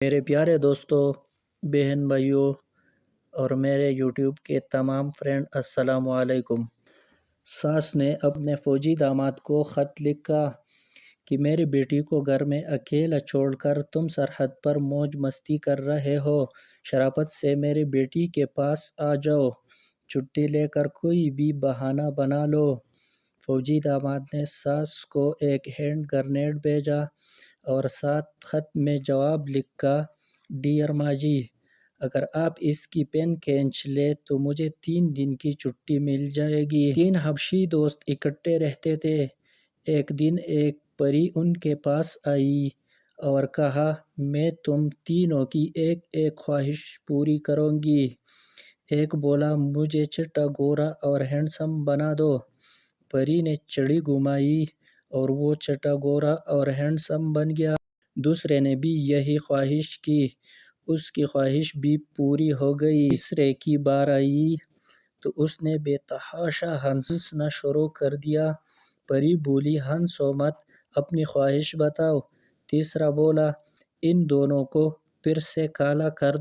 میرے پیارے دوستوں، بہن بھائیوں اور میرے یوٹیوب کے تمام فرینڈ، السلام علیکم۔ ساس نے اپنے فوجی داماد کو خط لکھا کہ میری بیٹی کو گھر میں اکیلا چھوڑ کر تم سرحد پر موج مستی کر رہے ہو۔ شرافت سے میری بیٹی کے پاس آ جاؤ، چھٹی لے کر کوئی بھی بہانہ بنا لو۔ فوجی داماد نے ساس کو ایک ہینڈ گرینیڈ بھیجا اور ساتھ خط میں جواب لکھا: ڈیئر ماں جی، اگر آپ اس کی پین کھینچ لیں تو مجھے 3 دن کی چھٹی مل جائے گی۔ 3 حبشی دوست اکٹھے رہتے تھے۔ ایک دن ایک پری ان کے پاس آئی اور کہا: میں تم تینوں کی ایک ایک خواہش پوری کروں گی۔ ایک بولا: مجھے چٹا گورا اور ہینڈسم بنا دو۔ پری نے چڑی گھمائی اور وہ چٹا گورا اور ہینڈسم بن گیا۔ دوسرے نے بھی یہی خواہش کی، اس کی خواہش بھی پوری ہو گئی۔ تیسرے کی بار آئی تو اس نے بے تحاشا ہنسنا شروع کر دیا۔ پری بولی: ہنسو مت، اپنی خواہش بتاؤ۔ تیسرا بولا: ان دونوں کو پھر سے کالا کر